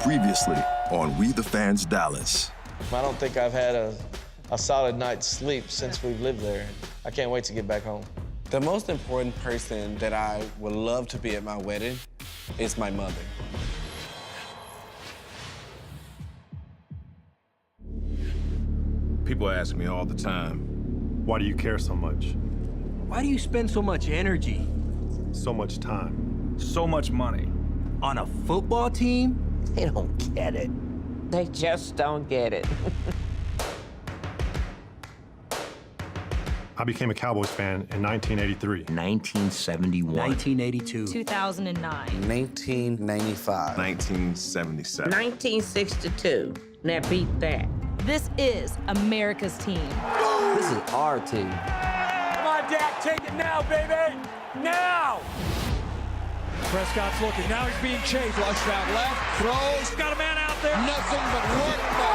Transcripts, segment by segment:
Previously on We the Fans Dallas. I don't think I've had a solid night's sleep since we've lived there. I can't wait to get back home. The most important person that I would love to be at my wedding is my mother. People ask me all the time, why do you care so much? Why do you spend so much energy? So much time. so much money. On a football team? They don't get it. They just don't get it. I became a Cowboys fan in 1983. 1971. 1982. 2009. 1995. 1977. 1962. Now beat that. This is America's team. This is our team. Come on, Dak, take it now, baby! Now! Prescott's looking, now he's being chased. Flush out left, throws, got a man out there. Nothing but work by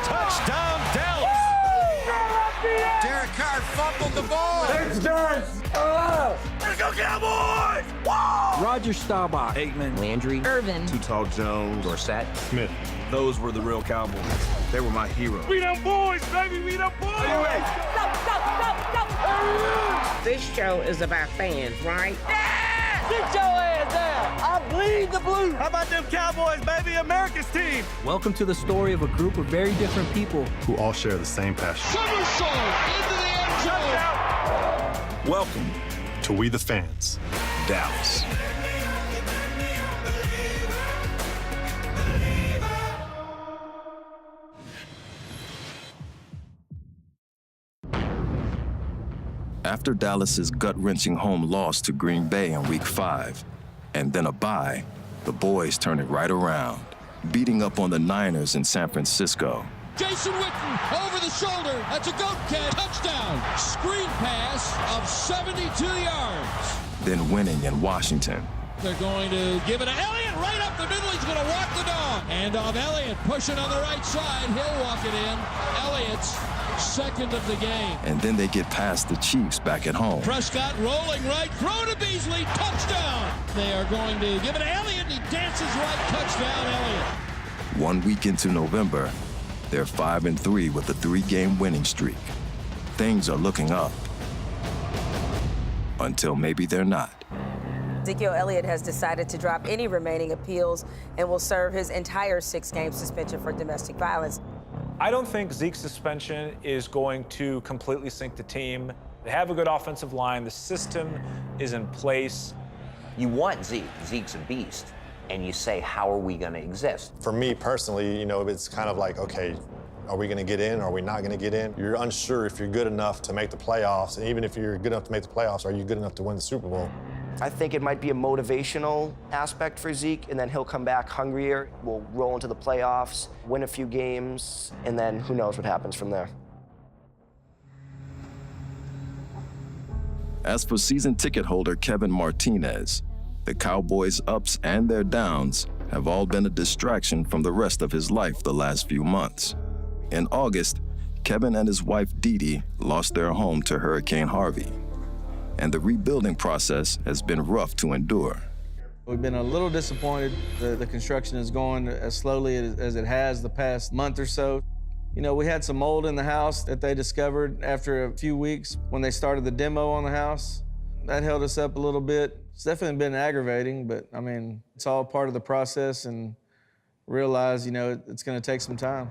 Touchdown, Dallas! Derek Carr fumbled the ball. Touchdown! Let's go, Cowboys! Whoa! Roger Staubach. Aikman. Landry. Irvin. Too Tall Jones. Dorsett. Smith. Those were the real Cowboys. They were my heroes. We them boys, baby, we them boys! This show is about fans, right? Get your ass down! I bleed the blue! How about them Cowboys, baby? America's team! Welcome to the story of a group of very different people. Who all share the same passion. Somersault into the end zone! Welcome To We the Fans. Dallas. After Dallas's gut-wrenching home loss to Green Bay in Week 5, and then a bye, the boys turn it right around, beating up on the Niners in San Francisco. Jason Witten over the shoulder. That's a goat catch. Touchdown. Screen pass of 72 yards. Then winning in Washington. They're going to give it to Elliott right up the middle. He's going to walk the dog. And off Elliott pushing on the right side. He'll walk it in. Elliott's second of the game. And then they get past the Chiefs back at home. Prescott rolling right. Throw to Beasley. Touchdown. They are going to give it to Elliott. He dances right. Touchdown, Elliott. 1 week into November, they're 5-3 with a 3-game winning streak. Things are looking up. Until maybe they're not. Ezekiel Elliott has decided to drop any remaining appeals and will serve his entire 6-game suspension for domestic violence. I don't think Zeke's suspension is going to completely sink the team. They have a good offensive line. The system is in place. You want Zeke. Zeke's a beast. And you say, how are we going to exist? For me personally, you know, it's kind of like, okay, are we going to get in? Are we not going to get in? You're unsure if you're good enough to make the playoffs. And even if you're good enough to make the playoffs, are you good enough to win the Super Bowl? I think it might be a motivational aspect for Zeke, and then he'll come back hungrier. We'll roll into the playoffs, win a few games, and then who knows what happens from there. As for season ticket holder Kevin Martinez, the Cowboys' ups and their downs have all been a distraction from the rest of his life the last few months. In August, Kevin and his wife Dee Dee lost their home to Hurricane Harvey, and the rebuilding process has been rough to endure. We've been a little disappointed that the construction is going as slowly as it has the past month or so. You know, we had some mold in the house that they discovered after a few weeks when they started the demo on the house. That held us up a little bit. It's definitely been aggravating, but I mean, it's all part of the process, and realize, you know, it's gonna take some time.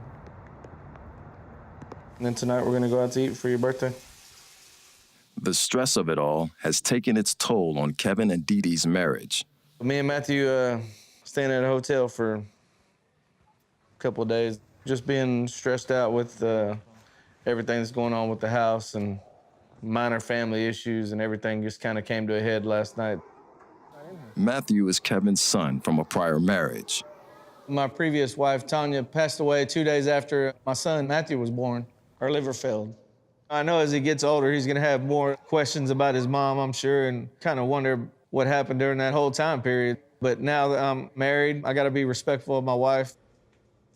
And then tonight we're gonna go out to eat for your birthday. The stress of it all has taken its toll on Kevin and Dee Dee's marriage. Me and Matthew staying at a hotel for a couple of days, just being stressed out with everything that's going on with the house, and minor family issues and everything just kind of came to a head last night. Matthew is Kevin's son from a prior marriage. My previous wife, Tanya, passed away 2 days after my son, Matthew, was born. Her liver failed. I know as he gets older, he's gonna have more questions about his mom, I'm sure, and kind of wonder what happened during that whole time period. But now that I'm married, I gotta be respectful of my wife.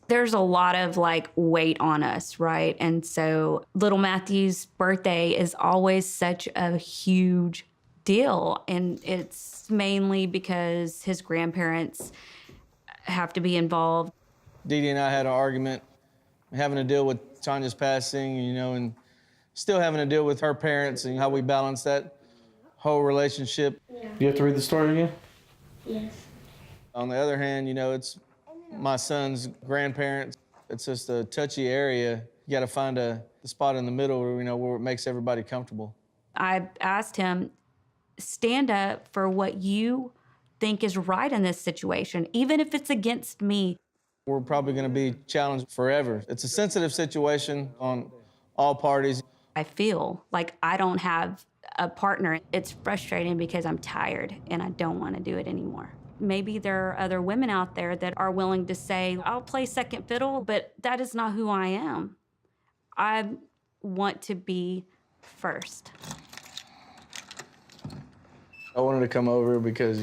There's a lot of weight on us, right? And so little Matthew's birthday is always such a huge deal. And it's mainly because his grandparents have to be involved. Dee Dee and I had an argument, having to deal with Tanya's passing, and still having to deal with her parents and how we balance that whole relationship. You have to read the story again? Yes. On the other hand, it's my son's grandparents. It's just a touchy area. You got to find a spot in the middle where it makes everybody comfortable. I asked him, stand up for what you think is right in this situation, even if it's against me. We're probably going to be challenged forever. It's a sensitive situation on all parties. I feel like I don't have a partner. It's frustrating because I'm tired and I don't want to do it anymore. Maybe there are other women out there that are willing to say, I'll play second fiddle, but that is not who I am. I want to be first. I wanted to come over because,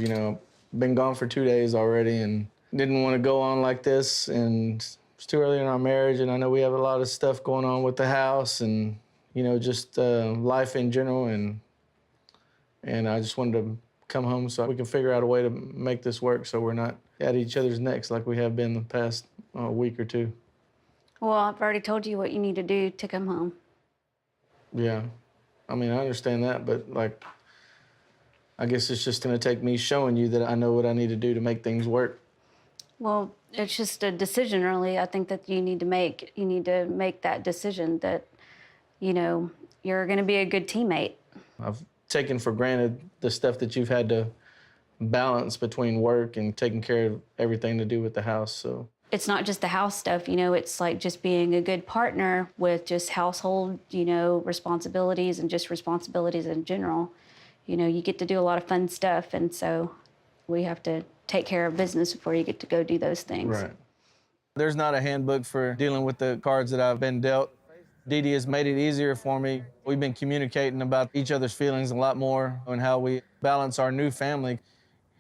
been gone for 2 days already and didn't want to go on like this. And it's too early in our marriage, and I know we have a lot of stuff going on with the house and, just life in general. And I just wanted to come home so we can figure out a way to make this work so we're not at each other's necks like we have been the past week or two. Well, I've already told you what you need to do to come home. Yeah. I mean, I understand that, but, I guess it's just going to take me showing you that I know what I need to do to make things work. Well, it's just a decision, really. I think that you need to make. You need to make that decision that, you're going to be a good teammate. I've taken for granted the stuff that you've had to balance between work and taking care of everything to do with the house, so. It's not just the house stuff, it's like just being a good partner with just household, responsibilities and just responsibilities in general. You get to do a lot of fun stuff, and so we have to take care of business before you get to go do those things. Right. There's not a handbook for dealing with the cards that I've been dealt. Dee Dee has made it easier for me. We've been communicating about each other's feelings a lot more and how we balance our new family.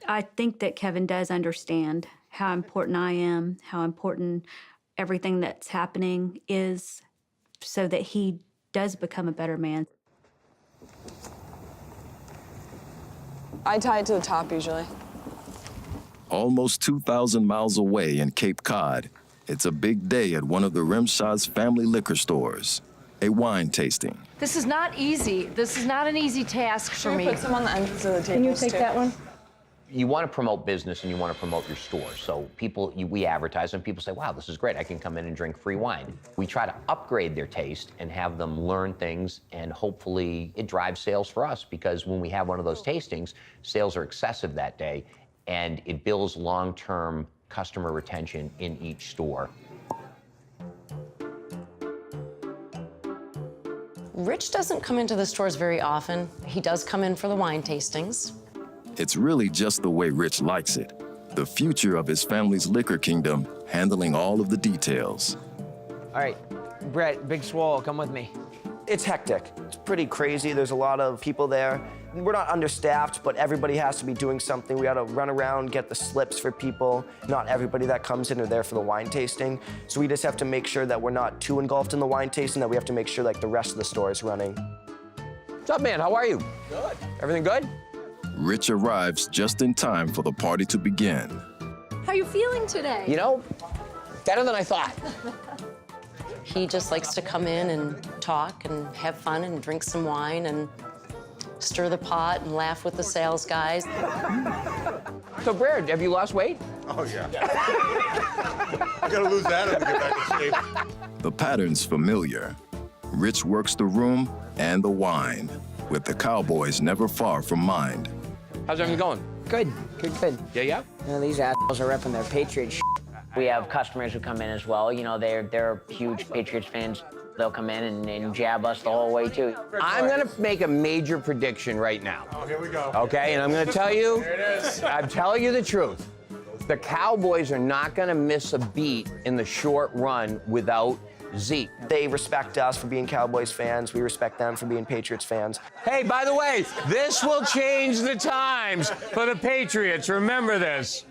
I think that Kevin does understand how important I am, how important everything that's happening is, so that he does become a better man. I tie it to the top usually. Almost 2,000 miles away in Cape Cod, it's a big day at one of the Rimshaw's family liquor stores, a wine tasting. This is not easy. This is not an easy task for me. Put some on the entrance of the table. Can you take that one? You want to promote business and you want to promote your store. So we advertise and people say, wow, this is great. I can come in and drink free wine. We try to upgrade their taste and have them learn things, and hopefully it drives sales for us, because when we have one of those tastings, sales are excessive that day, and it builds long-term customer retention in each store. Rich doesn't come into the stores very often. He does come in for the wine tastings. It's really just the way Rich likes it. The future of his family's liquor kingdom, handling all of the details. All right, Brett, Big Swole, come with me. It's hectic. It's pretty crazy. There's a lot of people there. We're not understaffed, but everybody has to be doing something. We gotta run around, get the slips for people. Not everybody that comes in are there for the wine tasting. So we just have to make sure that we're not too engulfed in the wine tasting, that we have to make sure like the rest of the store is running. What's up, man? How are you? Good. Everything good? Rich arrives just in time for the party to begin. How are you feeling today? Better than I thought. He just likes to come in and talk and have fun and drink some wine and stir the pot and laugh with the sales guys. So, Brad, have you lost weight? Oh, yeah. I gotta lose that to get back in shape. The pattern's familiar. Rich works the room and the wine, with the Cowboys never far from mind. How's everything going? Good. Yeah? These assholes are repping their Patriots shit. We have customers who come in as well. They're huge Patriots fans. They'll come in and jab us the whole way, too. I'm gonna make a major prediction right now. Oh, here we go. Okay, and I'm gonna tell you, Here it is. I'm telling you the truth. The Cowboys are not gonna miss a beat in the short run without Zeke. They respect us for being Cowboys fans. We respect them for being Patriots fans. Hey, by the way, this will change the times for the Patriots. Remember this.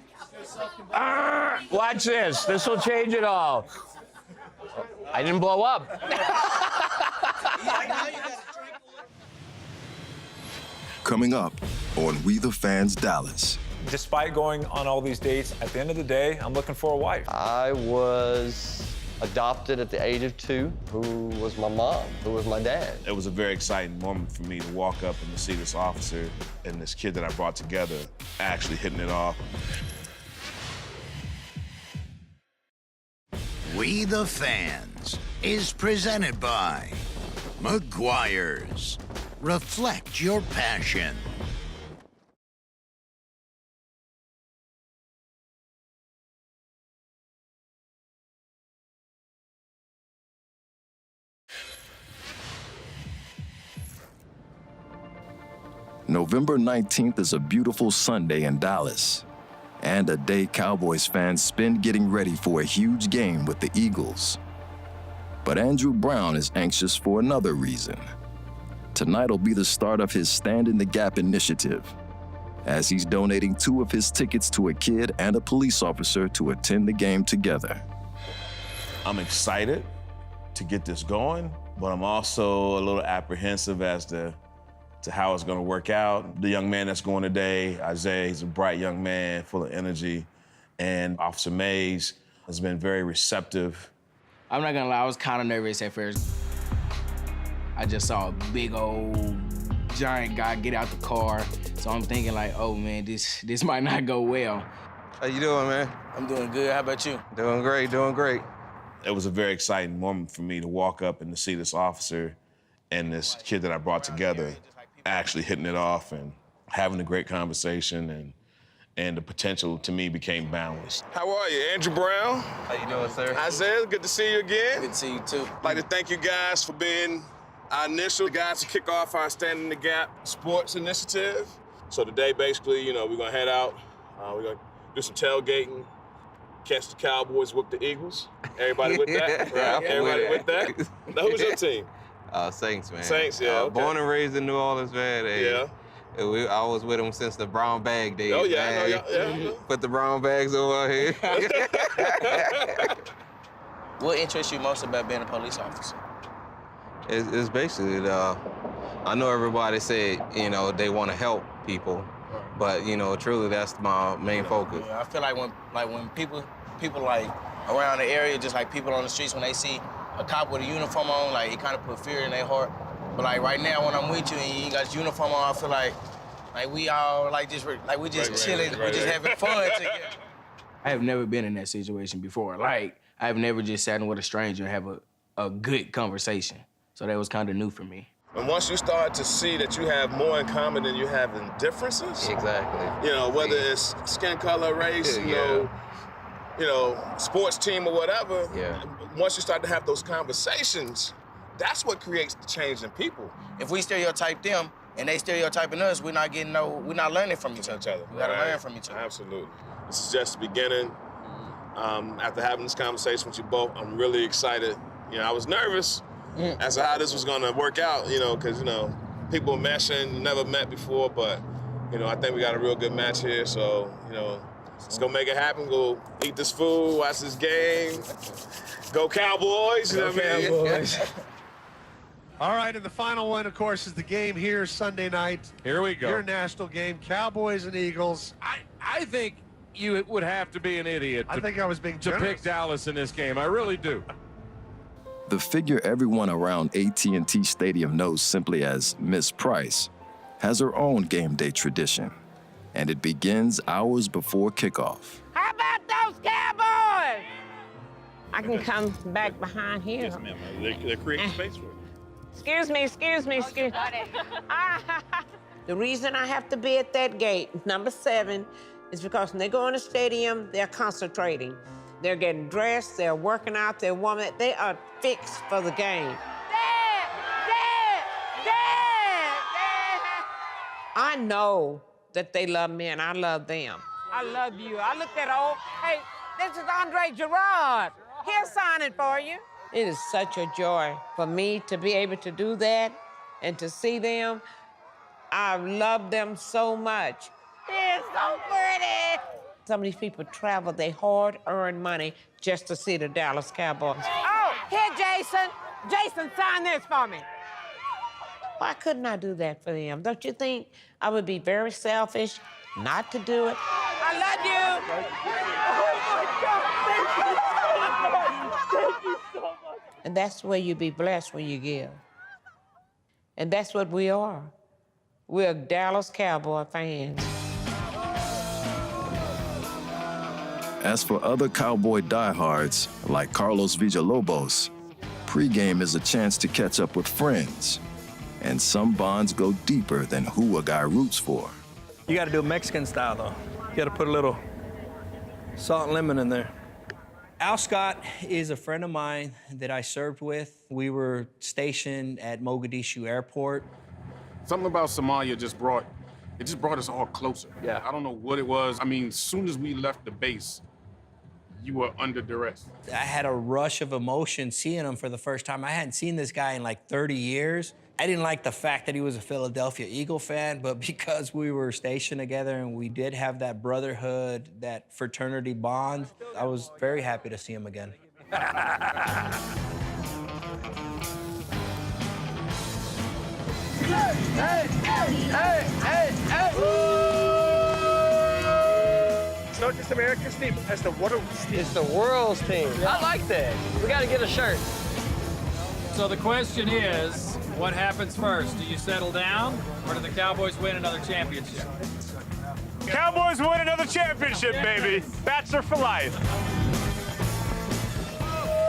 Watch this. This will change it all. I didn't blow up. Coming up on We the Fans Dallas. Despite going on all these dates, at the end of the day, I'm looking for a wife. I was adopted at the age of 2. Who was my mom? Who was my dad? It was a very exciting moment for me to walk up and to see this officer and this kid that I brought together actually hitting it off. We the Fans is presented by McGuire's. Reflect your passion. November 19th is a beautiful Sunday in Dallas, and a day Cowboys fans spend getting ready for a huge game with the Eagles. But Andrew Brown is anxious for another reason. Tonight will be the start of his Stand in the Gap initiative, as he's donating 2 of his tickets to a kid and a police officer to attend the game together. I'm excited to get this going, but I'm also a little apprehensive as to how it's gonna work out. The young man that's going today, Isaiah, he's a bright young man, full of energy, and Officer Mays has been very receptive. I'm not gonna lie, I was kind of nervous at first. I just saw a big old giant guy get out the car, so I'm thinking like, oh man, this might not go well. How you doing, man? I'm doing good, how about you? Doing great, doing great. It was a very exciting moment for me to walk up and to see this officer and this kid that I brought together actually hitting it off and having a great conversation, and the potential to me became boundless. How are you, Andrew Brown? How you doing, sir? Isaiah, good to see you again. Good to see you too. I'd like to thank you guys for being our initial guys to kick off our Stand in the Gap sports initiative. So today, basically, we're gonna head out. We're gonna do some tailgating, catch the Cowboys, whoop the Eagles. Everybody with that? Right? Everybody with that? Now, who's your team? Saints, man. Saints, yeah. Okay. Born and raised in New Orleans, man. Yeah. I was with them since the brown bag days. Oh, yeah, man. yeah. Put the brown bags over here. What interests you most about being a police officer? It's basically I know everybody said, they want to help people, but, truly that's my main focus. Yeah, I feel like when people like around the area, just like people on the streets, when they see a cop with a uniform on, like it kind of put fear in their heart. But like right now, when I'm with you and you got your uniform on, I feel like we all we just chilling, we just having fun together. I have never been in that situation before. Like I've never just sat with a stranger and have a good conversation. So that was kind of new for me. And once you start to see that you have more in common than you have in differences. Exactly. Whether it's skin color, race, sports team or whatever. Yeah. Once you start to have those conversations, that's what creates the change in people. If we stereotype them and they stereotyping us, we're not learning from each other. We gotta learn from each other. Absolutely. This is just the beginning. After having this conversation with you both, I'm really excited. I was nervous as to how this was gonna work out, because, people meshing, never met before, but, I think we got a real good match here, so, let's go make it happen. Go eat this food, watch this game. Go Cowboys, Go Cowboys. All right, and the final one, of course, is the game here Sunday night. Here we go. Your national game, Cowboys and Eagles. I think you would have to be an idiot I think I was being generous. pick Dallas in this game. I really do. The figure everyone around AT&T Stadium knows simply as Miss Price has her own game day tradition, and it begins hours before kickoff. How about those Cowboys? I can come back behind here. Yes, ma'am. They're creating space for you. Excuse me. The reason I have to be at that gate, number 7, is because when they go in the stadium, they're concentrating. They're getting dressed, they're working out, they're warming up. They are fixed for the game. Dad! I know that they love me and I love them. I love you. I looked at hey, this is Andre Gerard. He'll sign it for you. It is such a joy for me to be able to do that and to see them. I love them so much. They're so pretty. Some of these people travel their hard-earned money just to see the Dallas Cowboys. Oh, here, Jason. Jason, sign this for me. Why couldn't I do that for them? Don't you think I would be very selfish not to do it? I love you. Thank you so much. And that's the way you be blessed when you give. And that's what we are. We're Dallas Cowboy fans. As for other Cowboy diehards, like Carlos Villalobos, pregame is a chance to catch up with friends. And some bonds go deeper than who a guy roots for. You got to do it Mexican style, though. You got to put a little salt and lemon in there. Al Scott is a friend of mine that I served with. We were stationed at Mogadishu Airport. Something about Somalia just brought us all closer. Yeah. I don't know what it was. I mean, as soon as we left the base, you were under duress. I had a rush of emotion seeing him for the first time. I hadn't seen this guy in like 30 years. I didn't like the fact that he was a Philadelphia Eagle fan, but because we were stationed together and we did have that brotherhood, that fraternity bond, I was very happy to see him again. It's not just America's team, it's the world's team. It's the world's team. I like that. We got to get a shirt. So the question is, what happens first? Do you settle down, or do the Cowboys win another championship? Cowboys win another championship, baby. Bachelor for life.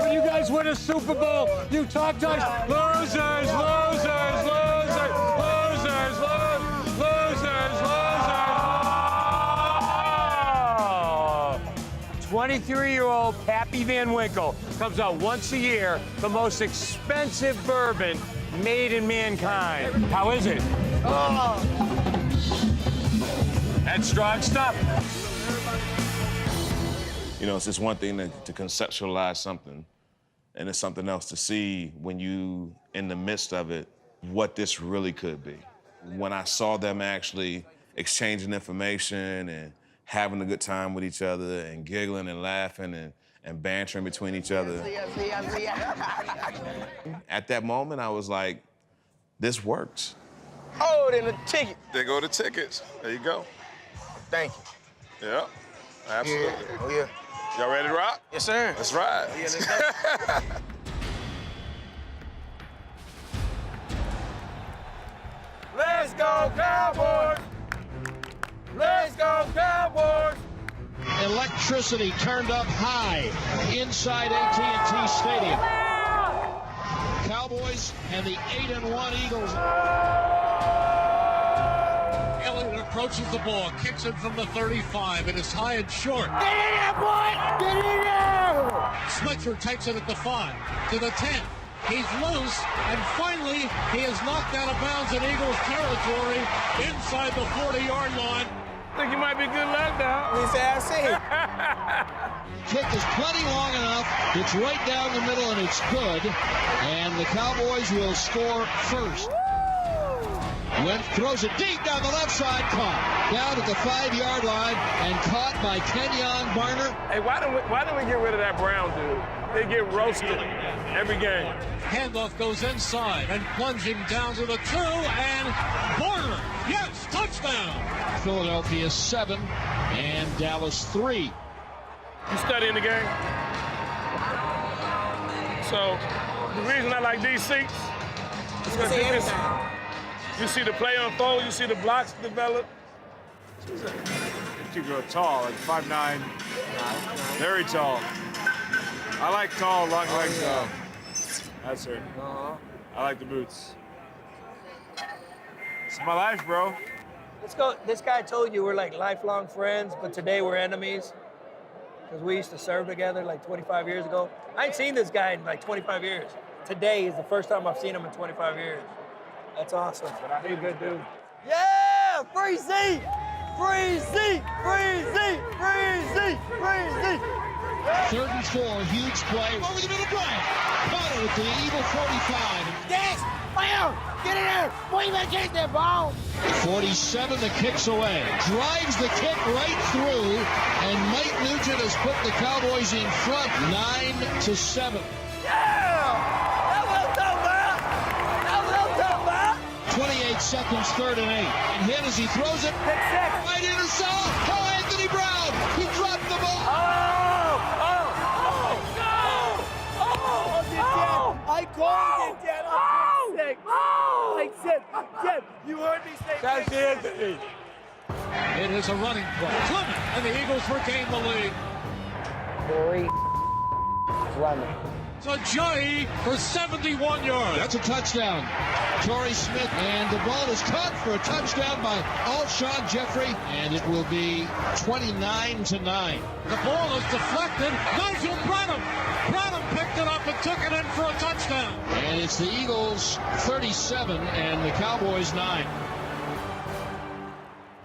When you guys win a Super Bowl, you talk to us, losers, losers, losers, losers, losers, losers. 23-year-old Pappy Van Winkle comes out once a year, the most expensive bourbon made in mankind. How is it? Oh. That's strong stuff. You know, it's just one thing to conceptualize something, and it's something else to see when you in the midst of it, what this really could be. When I saw them actually exchanging information and having a good time with each other and giggling and laughing and bantering between each other. At that moment, I was like, this works. Oh, then the ticket. There go the tickets. There you go. Thank you. Yeah, absolutely. Yeah. Oh, yeah. Y'all ready to rock? Yes, sir. Let's ride. Yeah, let's go. Let's go, Cowboys! Let's go, Cowboys! Electricity turned up high inside AT&T Stadium. Cowboys and the 8-1 Eagles. Elliott approaches the ball, kicks it from the 35, and it's high and short. Get in there, boy! Get in there! Switzer takes it at the 5, to the 10. He's loose, and finally, he is knocked out of bounds in Eagles territory inside the 40-yard line. I think you might be good luck now. We say I see. Kick is plenty long enough. It's right down the middle, and it's good. And the Cowboys will score first. Wentz throws it deep down the left side, caught. Down at the 5-yard line, and caught by Kenyon Barner. Hey, why don't we get rid of that Brown dude? They get roasted every game. Handoff goes inside, and plunging down to the 2, and Barner, yes, touchdown! Philadelphia 7, and Dallas 3. You studying the game? So, the reason I like these seats is because you see the play unfold, you see the blocks develop. Two girl tall, like 5'9", very tall. I like tall, long legs though. That's her. I like the boots. It's my life, bro. Let's go. This guy told you we're like lifelong friends, but today we're enemies. Because we used to serve together like 25 years ago. I ain't seen this guy in like 25 years. Today is the first time I've seen him in 25 years. That's awesome. He's a good dude. Yeah! Free seat! Free seat! Free seat! Free seat! Free seat! 3rd and 4, huge play. Over the middle, Bryant. Caught it at the Eagle 45. Yes! Fire! Get in there! Boy, you better catch that ball! 47, the kick's away. Drives the kick right through, and Mike Nugent has put the Cowboys in front, 9-7. Yeah! That's what I'm talking about! That's what I'm talking about! seconds, 3rd and 8. And hit as he throws it. Right intercept. Oh, Anthony Brown. He dropped the ball. I called it, Dad. I'm sick. Like, Jed, you heard me say That's Anthony. It is a running play. Clement, and the Eagles retain the lead. Corey Clement. So Joey for 71 yards. That's a touchdown. Torrey Smith, and the ball is caught for a touchdown by Alshon Jeffrey, and it will be 29-9. The ball is deflected. Nigel Brenham. Brenham picked it up and took it in for a touchdown. And it's the Eagles 37 and the Cowboys 9.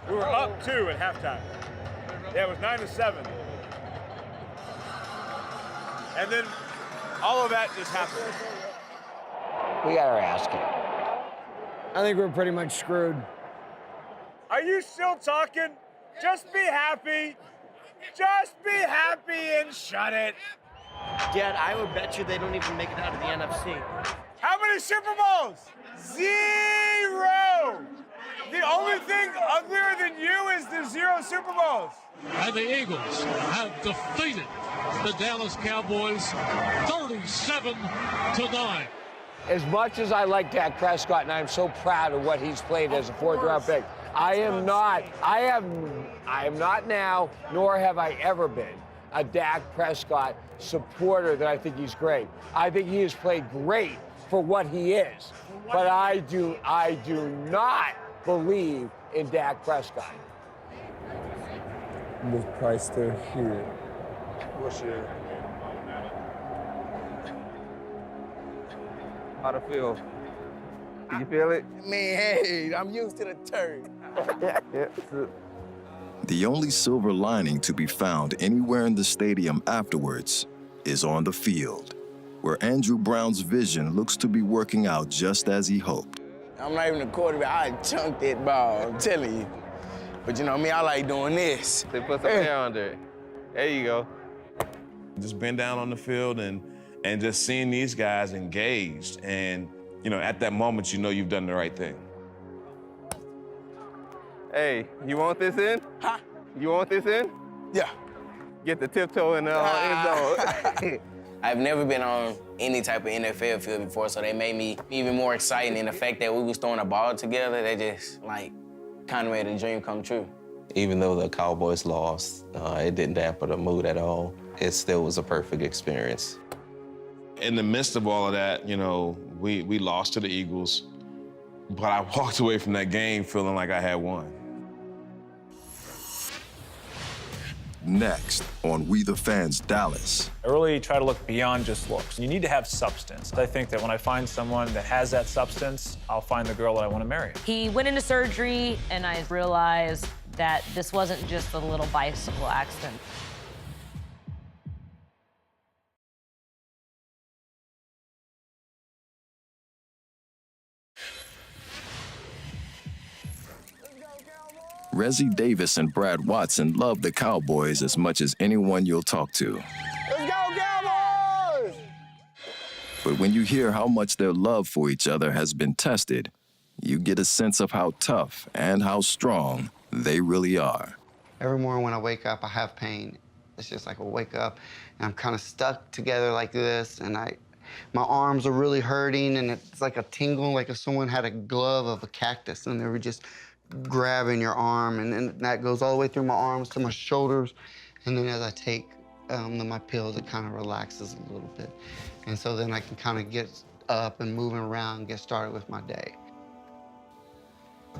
We were up 2 at halftime. Yeah, it was 9-7. And then all of that just happened. We got our ass kicked. I think we're pretty much screwed. Are you still talking? Just be happy. Just be happy and shut it. Dad, I would bet you they don't even make it out of the NFC. How many Super Bowls? 0. The only thing other than you is the 0 Super Bowls. And the Eagles have defeated the Dallas Cowboys 37-9. As much as I like Dak Prescott, and I'm so proud of what he's played as a 4th-round pick, I am not now, nor have I ever been, a Dak Prescott supporter that I think he's great. I think he has played great for what he is, but I do not believe in Dak Prescott. The price still here. What's your? How'd it feel? Did you feel it? Man, hey, I'm used to the turn. The only silver lining to be found anywhere in the stadium afterwards is on the field, where Andrew Brown's vision looks to be working out just as he hoped. I'm not even a quarterback. I chunked that ball, I'm telling you. But you know me, I like doing this. They put some hair under it. There you go. Just been down on the field and just seeing these guys engaged. And, you know, at that moment, you know you've done the right thing. Hey, you want this in? Huh? You want this in? Yeah. Get the tiptoe in the end zone. I've never been on any type of NFL field before, so they made me even more exciting. And the fact that we was throwing a ball together, they just, like, kind of made a dream come true. Even though the Cowboys lost, it didn't dampen the mood at all. It still was a perfect experience. In the midst of all of that, you know, we lost to the Eagles, but I walked away from that game feeling like I had won. Next on We the Fans Dallas. I really try to look beyond just looks. You need to have substance. I think that when I find someone that has that substance, I'll find the girl that I want to marry. He went into surgery, and I realized that this wasn't just a little bicycle accident. Rezzy Davis and Brad Watson love the Cowboys as much as anyone you'll talk to. Let's go, Cowboys! But when you hear how much their love for each other has been tested, you get a sense of how tough and how strong they really are. Every morning when I wake up, I have pain. It's just like I wake up and I'm kind of stuck together like this, and my arms are really hurting, and it's like a tingle, like if someone had a glove of a cactus and they were just grabbing your arm, and then that goes all the way through my arms to my shoulders. And then as I take my pills, it kind of relaxes a little bit. And so then I can kind of get up and moving around and get started with my day.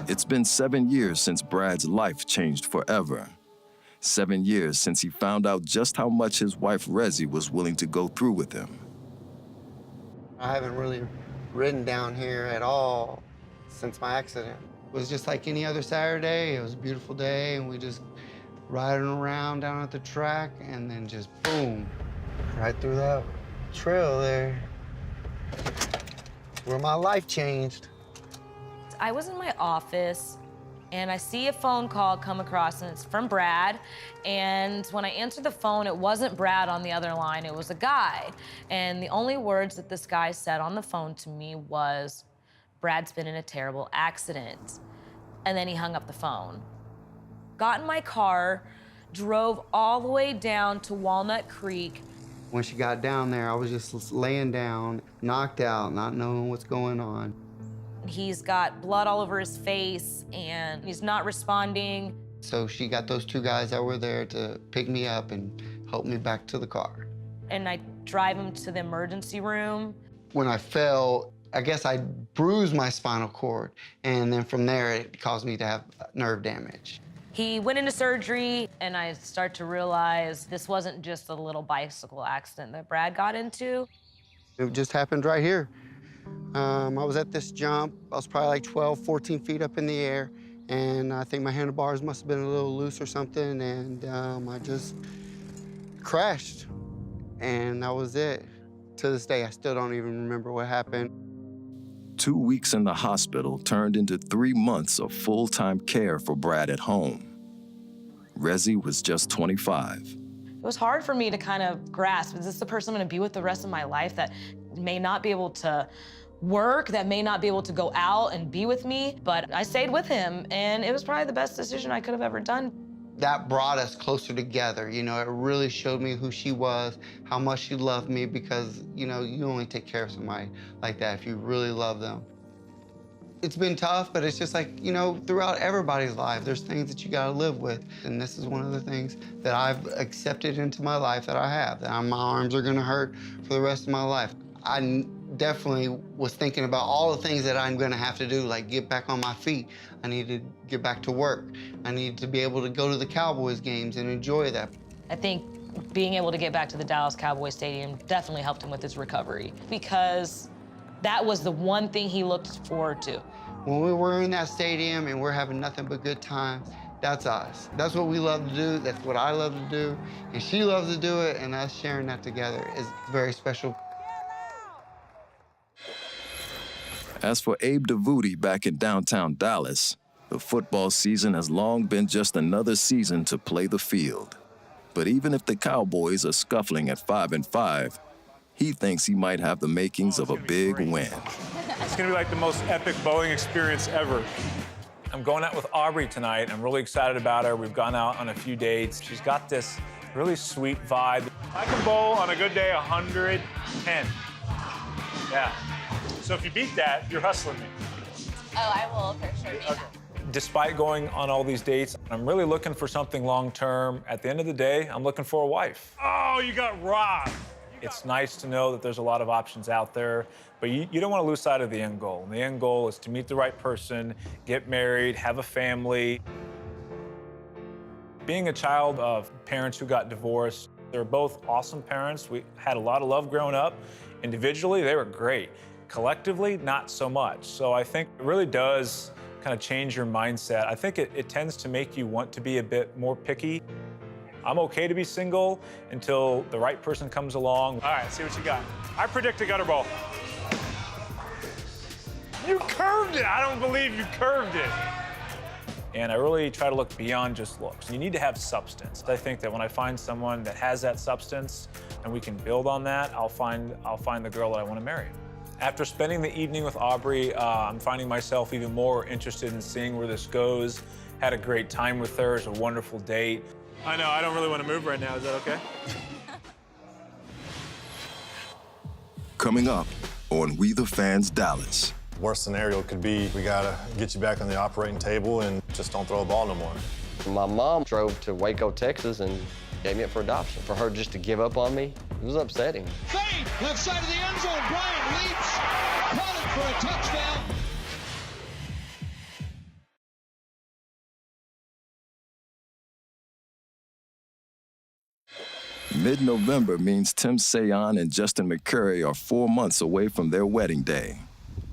It's been 7 years since Brad's life changed forever. 7 years since he found out just how much his wife Rezzy was willing to go through with him. I haven't really ridden down here at all since my accident. It was just like any other Saturday. It was a beautiful day, and we just riding around down at the track, and then just boom, right through that trail there, where my life changed. I was in my office, and I see a phone call come across, and it's from Brad. And when I answered the phone, it wasn't Brad on the other line, it was a guy. And the only words that this guy said on the phone to me was, Brad's been in a terrible accident. And then he hung up the phone. Got in my car, drove all the way down to Walnut Creek. When she got down there, I was just laying down, knocked out, not knowing what's going on. He's got blood all over his face, and he's not responding. So she got those two guys that were there to pick me up and help me back to the car. And I drive him to the emergency room. When I fell, I guess I bruised my spinal cord, and then from there, it caused me to have nerve damage. He went into surgery, and I start to realize this wasn't just a little bicycle accident that Brad got into. It just happened right here. I was at this jump. I was probably like 12, 14 feet up in the air, and I think my handlebars must have been a little loose or something, and I just crashed, and that was it. To this day, I still don't even remember what happened. 2 weeks in the hospital turned into 3 months of full-time care for Brad at home. Rezi was just 25. It was hard for me to kind of grasp, is this the person I'm gonna be with the rest of my life that may not be able to work, that may not be able to go out and be with me? But I stayed with him, and it was probably the best decision I could have ever done. That brought us closer together. You know, it really showed me who she was, how much she loved me, because, you know, you only take care of somebody like that if you really love them. It's been tough, but it's just like, you know, throughout everybody's life, there's things that you gotta live with. And this is one of the things that I've accepted into my life that I have, that my arms are gonna hurt for the rest of my life. I definitely was thinking about all the things that I'm gonna have to do, like get back on my feet. I need to get back to work. I need to be able to go to the Cowboys games and enjoy that. I think being able to get back to the Dallas Cowboys Stadium definitely helped him with his recovery, because that was the one thing he looked forward to. When we were in that stadium and we're having nothing but good times, that's us. That's what we love to do. That's what I love to do. And she loves to do it, and us sharing that together is very special. As for Abe DeVudy back in downtown Dallas, the football season has long been just another season to play the field. But even if the Cowboys are scuffling at 5-5, he thinks he might have the makings of a big win. It's gonna be like the most epic bowling experience ever. I'm going out with Aubrey tonight. I'm really excited about her. We've gone out on a few dates. She's got this really sweet vibe. I can bowl on a good day 110. Yeah. So if you beat that, you're hustling me. Oh, I will for sure do that. Despite going on all these dates, I'm really looking for something long-term. At the end of the day, I'm looking for a wife. Oh, you got robbed. It's nice to know that there's a lot of options out there, but you don't want to lose sight of the end goal. And the end goal is to meet the right person, get married, have a family. Being a child of parents who got divorced, they're both awesome parents. We had a lot of love growing up. Individually, they were great. Collectively, not so much. So I think it really does kind of change your mindset. I think it tends to make you want to be a bit more picky. I'm okay to be single until the right person comes along. All right, see what you got. I predict a gutter ball. You curved it. I don't believe you curved it. And I really try to look beyond just looks. You need to have substance. I think that when I find someone that has that substance and we can build on that, I'll find the girl that I want to marry. After spending the evening with Aubrey, I'm finding myself even more interested in seeing where this goes. Had a great time with her. It was a wonderful date. I know, I don't really want to move right now. Is that okay? Coming up on We the Fans Dallas. Worst scenario could be we gotta get you back on the operating table and just don't throw a ball no more. My mom drove to Waco, Texas, and gave me up for adoption. For her just to give up on me, it was upsetting. Fade, left side of the end zone. Bryant leaps, caught it for a touchdown. Mid-November means Tim Sayon and Justin McCurry are 4 months away from their wedding day.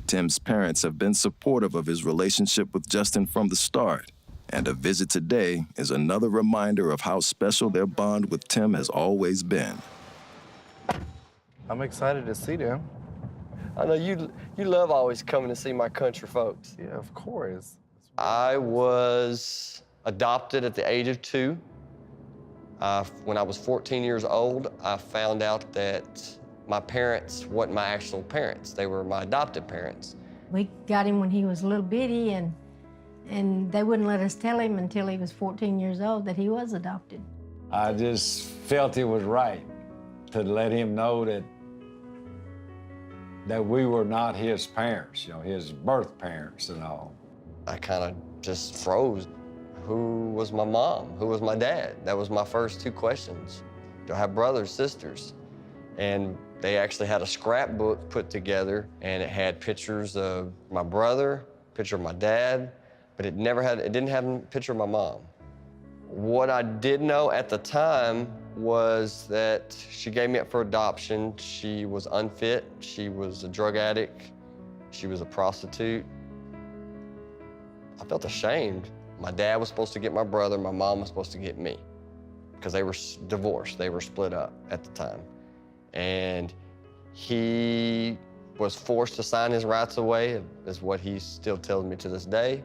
Tim's parents have been supportive of his relationship with Justin from the start, and a visit today is another reminder of how special their bond with Tim has always been. I'm excited to see them. I know you love always coming to see my country folks. Yeah, of course. I was adopted at the age of 2. When I was 14 years old, I found out that my parents weren't my actual parents. They were my adopted parents. We got him when he was a little bitty, and they wouldn't let us tell him until he was 14 years old that he was adopted. I just felt it was right to let him know that we were not his parents, you know, his birth parents and all. I kind of just froze. Who was my mom? Who was my dad? That was my first two questions. Do I have brothers, sisters? And they actually had a scrapbook put together, and it had pictures of my brother, picture of my dad, but it didn't have a picture of my mom. What I did know at the time was that she gave me up for adoption. She was unfit, she was a drug addict, she was a prostitute. I felt ashamed. My dad was supposed to get my brother, my mom was supposed to get me, because they were divorced, they were split up at the time. And he was forced to sign his rights away, is what he still tells me to this day.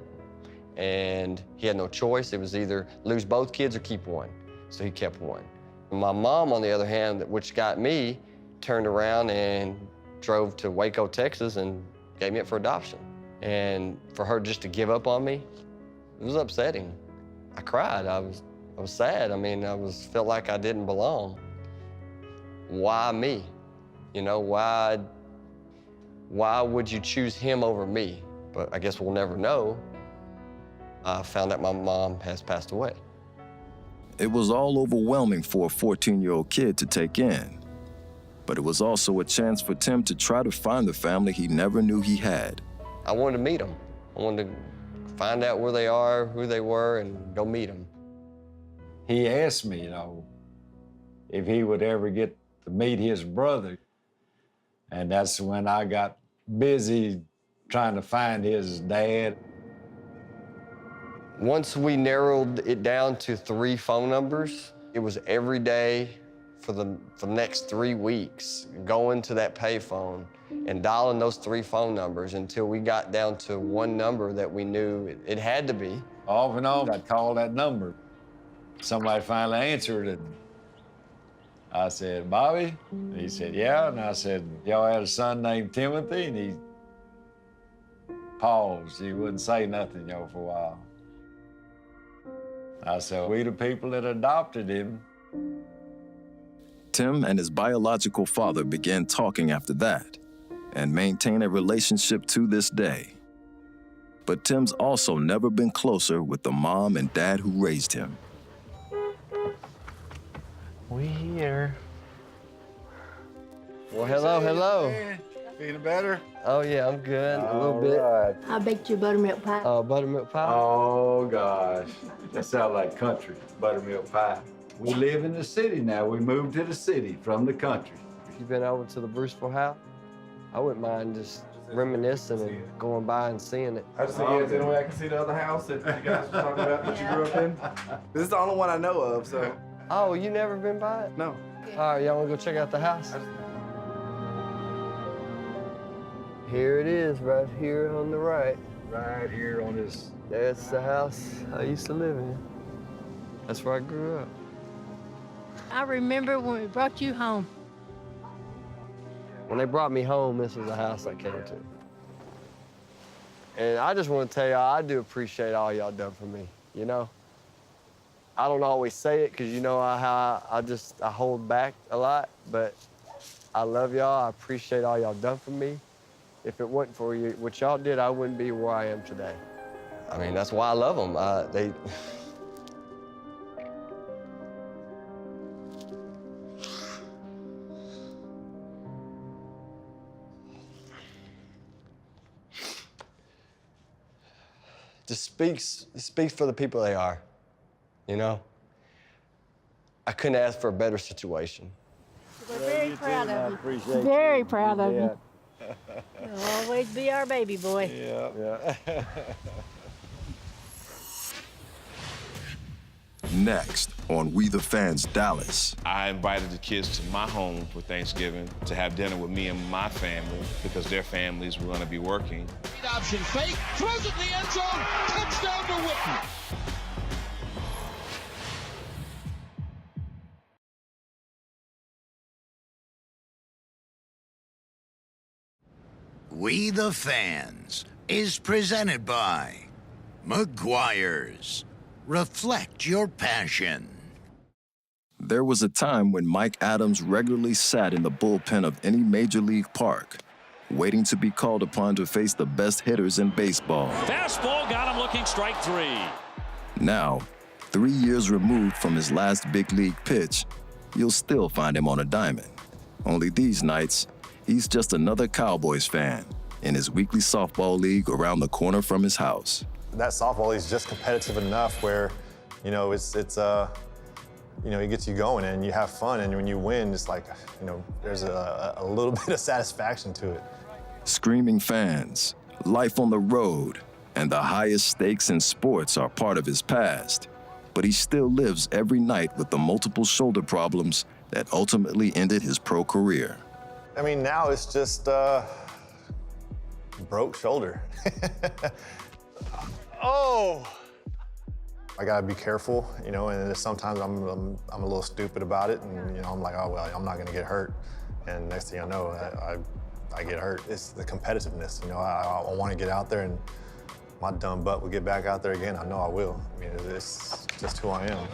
And he had no choice. It was either lose both kids or keep one. So he kept one. My mom, on the other hand, which got me, turned around and drove to Waco, Texas, and gave me up for adoption. And for her just to give up on me, it was upsetting. I cried. I was sad. I mean, felt like I didn't belong. Why me? You know, why would you choose him over me? But I guess we'll never know. I found out my mom has passed away. It was all overwhelming for a 14-year-old kid to take in. But it was also a chance for Tim to try to find the family he never knew he had. I wanted to meet them. I wanted to find out where they are, who they were, and go meet them. He asked me, you know, if he would ever get to meet his brother. And that's when I got busy trying to find his dad. Once we narrowed it down to 3 phone numbers, it was every day for the next 3 weeks, going to that payphone and dialing those 3 phone numbers until we got down to one number that we knew it had to be. Off and on, I'd call that number. Somebody finally answered, and I said, Bobby? And he said, yeah. And I said, y'all had a son named Timothy? And he paused. He wouldn't say nothing, you know, for a while. I said, we the people that adopted him. Tim and his biological father began talking after that and maintain a relationship to this day. But Tim's also never been closer with the mom and dad who raised him. We here. Well, hello. Feeling better? Oh, yeah, I'm good. A little bit. I baked you buttermilk pie. Oh, buttermilk pie? Oh, gosh. That sounds like country, buttermilk pie. We live in the city now. We moved to the city from the country. You been over to the Bruceville house? I wouldn't mind just reminiscing and going by and seeing it. I just said, is there any way I can see the other house that you guys were talking about that you grew up in? This is the only one I know of, so. Oh, you never been by it? No. All right, y'all wanna go check out the house? Here it is, right here on the right. Right here on this. That's the house I used to live in. That's where I grew up. I remember when we brought you home. When they brought me home, this was the house I came to. And I just want to tell y'all, I do appreciate all y'all done for me, you know? I don't always say it, because you know how I hold back a lot, but I love y'all. I appreciate all y'all done for me. If it wasn't for you, what y'all did, I wouldn't be where I am today. I mean, that's why I love them. Just speaks for the people they are, you know? I couldn't ask for a better situation. We're very proud of you. Appreciate Very you. proud of you. You'll always be our baby boy. Yeah. Next on We the Fans Dallas. I invited the kids to my home for Thanksgiving to have dinner with me and my family because their families were going to be working. Option fake, throws it in the end zone, touchdown to Whitten. We the Fans is presented by McGuire's. Reflect your passion. There was a time when Mike Adams regularly sat in the bullpen of any major league park, waiting to be called upon to face the best hitters in baseball. Fastball got him looking strike 3. Now, 3 years removed from his last big league pitch, you'll still find him on a diamond. Only these nights, he's just another Cowboys fan in his weekly softball league around the corner from his house. That softball is just competitive enough where, you know, it gets you going and you have fun, and when you win, it's like, you know, there's a little bit of satisfaction to it. Screaming fans, life on the road, and the highest stakes in sports are part of his past. But he still lives every night with the multiple shoulder problems that ultimately ended his pro career. I mean, now it's just broke shoulder. Oh! I gotta be careful, you know, and sometimes I'm a little stupid about it, and you know, I'm like, oh well, I'm not gonna get hurt, and next thing I know, I get hurt. It's the competitiveness, you know. I want to get out there, and my dumb butt will get back out there again. I know I will. I mean, it's just who I am.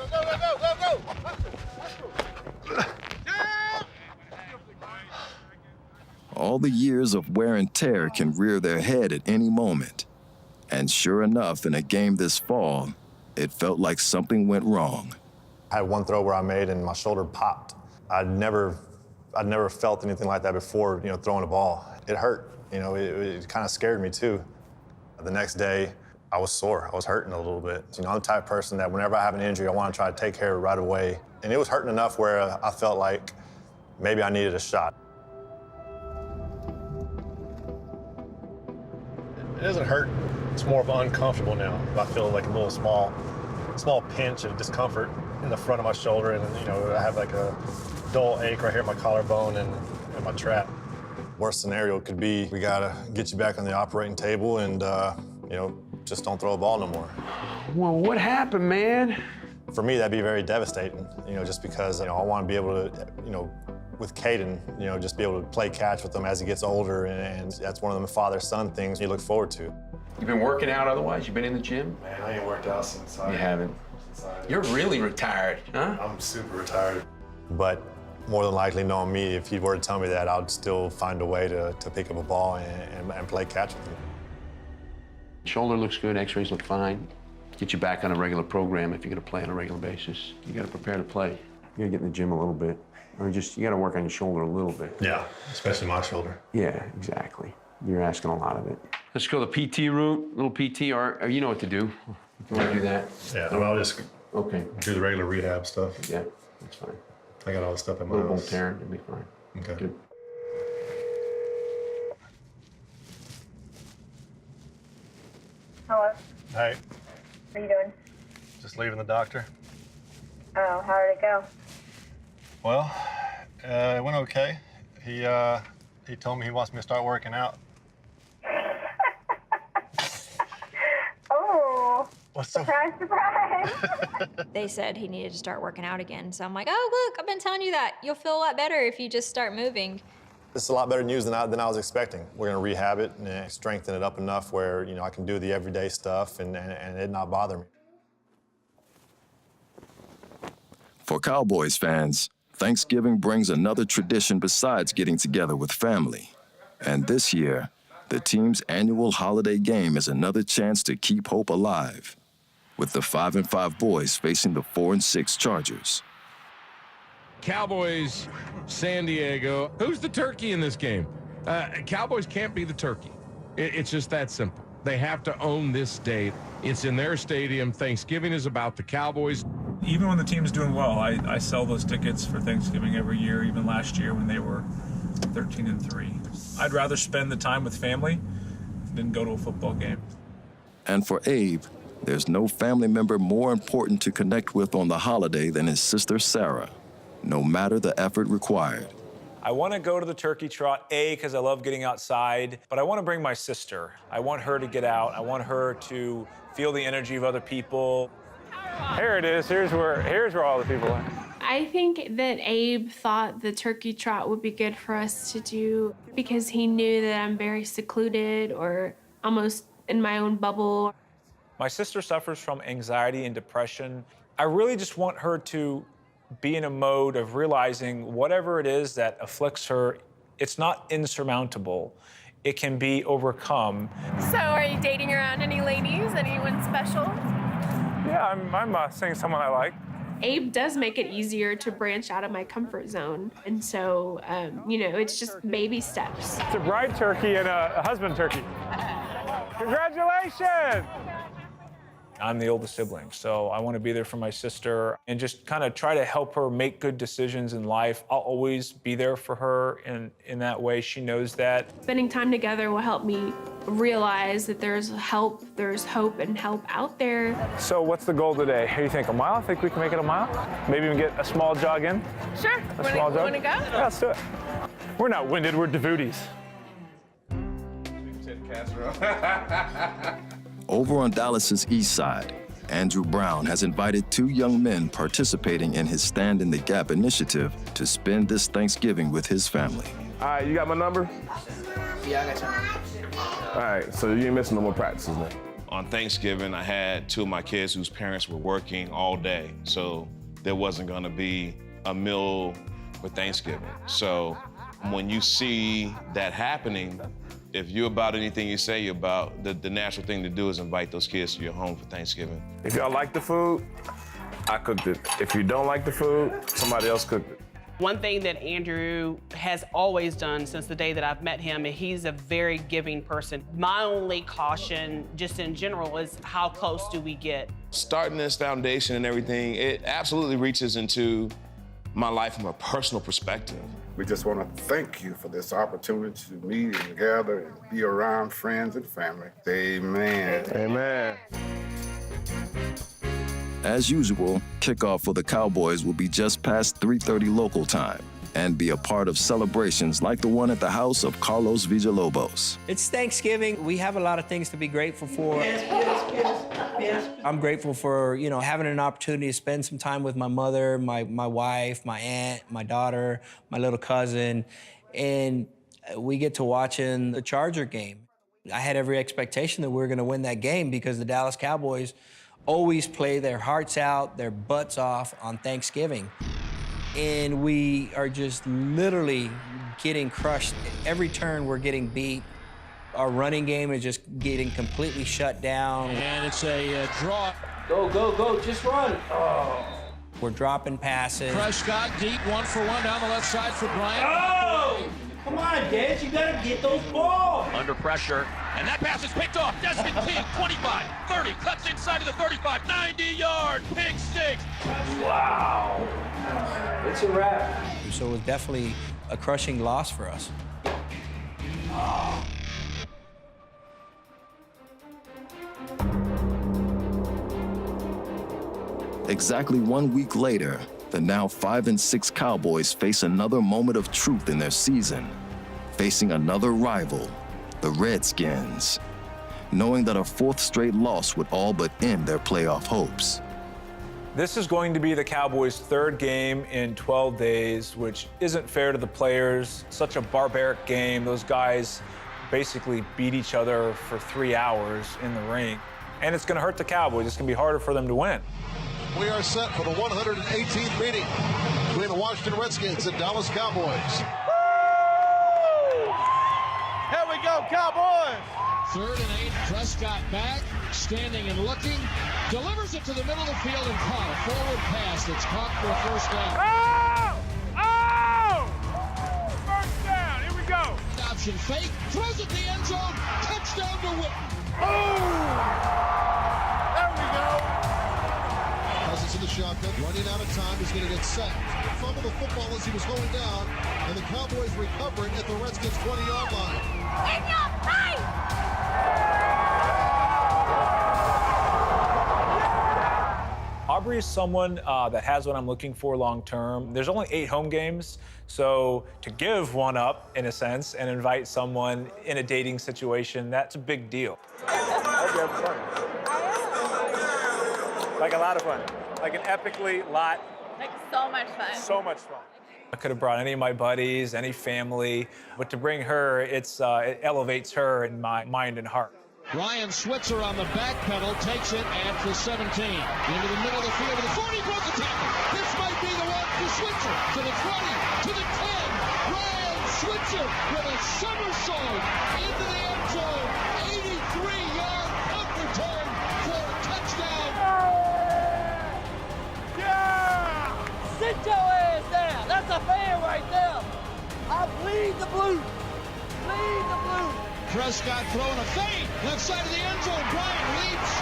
All the years of wear and tear can rear their head at any moment. And sure enough, in a game this fall, it felt like something went wrong. I had one throw where I made and my shoulder popped. I'd never felt anything like that before, you know, throwing a ball. It hurt, you know, it kind of scared me too. The next day, I was sore. I was hurting a little bit. You know, I'm the type of person that whenever I have an injury, I want to try to take care of it right away. And it was hurting enough where I felt like maybe I needed a shot. It doesn't hurt. It's more of uncomfortable now. I feel like a little small pinch of discomfort in the front of my shoulder, and you know, I have like a dull ache right here at my collarbone and my trap. Worst scenario could be we gotta get you back on the operating table and you know, just don't throw a ball no more. Well, what happened, man? For me, that'd be very devastating. You know, just because you know I want to be able to, you know, with Caden, you know, just be able to play catch with him as he gets older, and that's one of the father-son things you look forward to. You been working out otherwise? You been in the gym? Man, I ain't worked out since You haven't? You're really retired, huh? I'm super retired. But more than likely, knowing me, if he were to tell me that, I'd still find a way to pick up a ball and play catch with him. Shoulder looks good, x-rays look fine. Get you back on a regular program if you're gonna play on a regular basis. You gotta prepare to play. You gotta get in the gym a little bit. Or just, you gotta work on your shoulder a little bit. Yeah, especially my shoulder. Yeah, exactly. You're asking a lot of it. Let's go the PT route, little PT, or you know what to do. If you wanna do that. Yeah, well, I'll just okay. Do the regular rehab stuff. Yeah, that's fine. I got all the stuff in my little bone house. tearing, you'll be fine. Okay. Good. Hello. Hey, What are you doing? just leaving the doctor. Oh, how did it go? Well, it went okay. He told me he wants me to start working out. Oh. What's so... Surprise, surprise. They said he needed to start working out again. So I'm like, oh, look, I've been telling you that. You'll feel a lot better if you just start moving. This is a lot better news than I was expecting. We're gonna rehab it and strengthen it up enough where, you know, I can do the everyday stuff and it not bother me. For Cowboys fans, Thanksgiving brings another tradition besides getting together with family. And this year, the team's annual holiday game is another chance to keep hope alive, with the 5-5 boys facing the 4-6 Chargers. Cowboys, San Diego. Who's the turkey in this game? Cowboys can't be the turkey. It's just that simple. They have to own this day. It's in their stadium. Thanksgiving is about the Cowboys. Even when the team's doing well, I sell those tickets for Thanksgiving every year, even last year when they were 13-3. I'd rather spend the time with family than go to a football game. And for Abe, there's no family member more important to connect with on the holiday than his sister Sarah, no matter the effort required. I want to go to the turkey trot, because I love getting outside, but I want to bring my sister. I want her to get out. I want her to feel the energy of other people. Here it is. Here's where all the people are. I think that Abe thought the turkey trot would be good for us to do because he knew that I'm very secluded or almost in my own bubble. My sister suffers from anxiety and depression. I really just want her to be in a mode of realizing whatever it is that afflicts her, it's not insurmountable. It can be overcome. So are you dating around any ladies? Anyone special? Yeah, I'm seeing someone I like. Abe does make it easier to branch out of my comfort zone. And so, you know, it's just baby steps. It's a bride turkey and a husband turkey. Congratulations! I'm the oldest sibling, so I want to be there for my sister and just kind of try to help her make good decisions in life. I'll always be there for her in that way. She knows that. Spending time together will help me realize that there's help, there's hope and help out there. So what's the goal today? How do you think, a mile? Think we can make it a mile? Maybe even get a small jog in? Sure. Want to go? Yeah, let's do it. We're not winded, we're devotees. Over on Dallas's east side, Andrew Brown has invited 2 young men participating in his Stand in the Gap initiative to spend this Thanksgiving with his family. All right, you got my number? Yeah, I got your number. All right, so you ain't missing no more practices now. On Thanksgiving, I had 2 of my kids whose parents were working all day, so there wasn't gonna be a meal for Thanksgiving. So when you see that happening, if you're about anything you say you're about, the natural thing to do is invite those kids to your home for Thanksgiving. If y'all like the food, I cooked it. If you don't like the food, somebody else cooked it. One thing that Andrew has always done since the day that I've met him, and he's a very giving person. My only caution, just in general, is how close do we get? Starting this foundation and everything, it absolutely reaches into my life from a personal perspective. We just want to thank you for this opportunity to meet and gather and be around friends and family. Amen. Amen. As usual, kickoff for the Cowboys will be just past 3:30 local time and be a part of celebrations like the one at the house of Carlos Villalobos. It's Thanksgiving. We have a lot of things to be grateful for. Yes. I'm grateful for, you know, having an opportunity to spend some time with my mother, my wife, my aunt, my daughter, my little cousin, and we get to watching the Charger game. I had every expectation that we were going to win that game because the Dallas Cowboys always play their hearts out, their butts off on Thanksgiving. And we are just literally getting crushed. Every turn we're getting beat. Our running game is just getting completely shut down. And it's a draw. Go, go, go, just run. Oh. We're dropping passes. Prescott deep, 1-for-1 down the left side for Bryant. Oh! Come on, Dez, you gotta get those balls. Under pressure, and that pass is picked off. Desmond King, 25, 30, cuts inside of the 35, 90-yard, pick six. Wow. It's a wrap. So it was definitely a crushing loss for us. Oh. Exactly 1 week later, the now 5-6 Cowboys face another moment of truth in their season, facing another rival, the Redskins, knowing that a 4th straight loss would all but end their playoff hopes. This is going to be the Cowboys' 3rd game in 12 days, which isn't fair to the players. Such a barbaric game. Those guys basically beat each other for 3 hours in the ring. And it's going to hurt the Cowboys. It's going to be harder for them to win. We are set for the 118th meeting between the Washington Redskins and Dallas Cowboys. Woo! Here we go, Cowboys! 3rd and 8, Prescott back, standing and looking, delivers it to the middle of the field and caught. A forward pass that's caught for a first down. Oh! Oh! First down, here we go. Option fake, throws it to the end zone, touchdown to Whitten. Oh! There we go. Cousins in the shotgun, running out of time, he's going to get sacked. Fumbled the football as he was going down, and the Cowboys recover it at the Redskins' 20-yard line. In your face! Aubrey is someone that has what I'm looking for long term. There's only 8 home games, so to give one up, in a sense, and invite someone in a dating situation, that's a big deal. Like a lot of fun. Like an epically lot Like, so much fun. So much fun. I could have brought any of my buddies, any family, but to bring her, it elevates her in my mind and heart. Ryan Switzer on the back pedal takes it at the 17. Into the middle of the field to the 40, broke the tackle. This might be the one for Switzer. To the 20, to the 10. Ryan Switzer with a somersault into the end zone. 83-yard punt return for a touchdown. Yeah! Sit your ass down. That's a fan right there. I bleed the blue. Bleed the blue. Prescott throwing a fade. Left side of the end zone. Bryant leaps.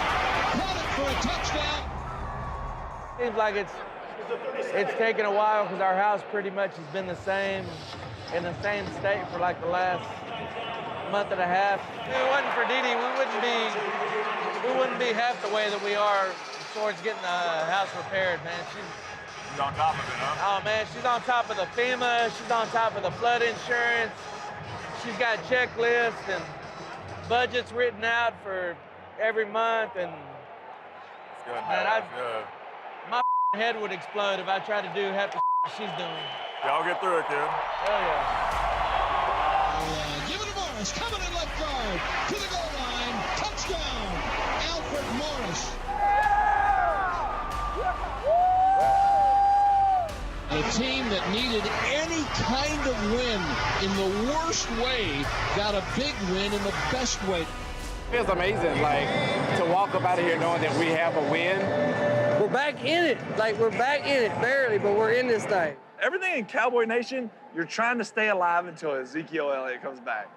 Caught it for a touchdown. Seems like it's taken a while because our house pretty much has been the same, in the same state for like the last month and a half. If it wasn't for Dee Dee, we wouldn't be half the way that we are towards getting the house repaired, man. She's on top of it, huh? Oh, man, she's on top of the FEMA. She's on top of the flood insurance. She's got checklists and budgets written out for every month, and Good, man, good. my head would explode if I tried to do half the she's doing. Y'all get through it, kid. Hell yeah. Give it to Morris. Coming in left guard. To the goal line. Touchdown. Alfred Morris. A team that needed any kind of win in the worst way got a big win in the best way. It's amazing, like, to walk up out of here knowing that we have a win. We're back in it. Like, we're back in it, barely, but we're in this thing. Everything in Cowboy Nation, you're trying to stay alive until Ezekiel Elliott comes back.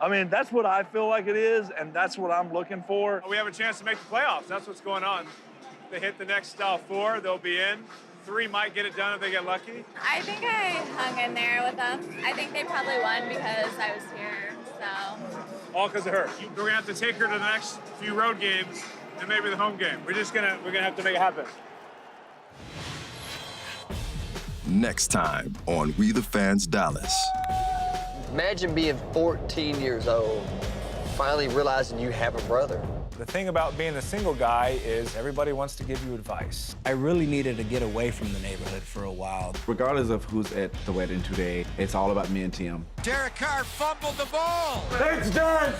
I mean, that's what I feel like it is, and that's what I'm looking for. We have a chance to make the playoffs. That's what's going on. If they hit the next 4, they'll be in. 3 might get it done if they get lucky. I think I hung in there with them. I think they probably won because I was here, so. All because of her. We're gonna have to take her to the next few road games and maybe the home game. We're gonna have to make it happen. Next time on We the Fans Dallas. Imagine being 14 years old, finally realizing you have a brother. The thing about being a single guy is everybody wants to give you advice. I really needed to get away from the neighborhood for a while. Regardless of who's at the wedding today, it's all about me and Tim. Derek Carr fumbled the ball. Thanks, John.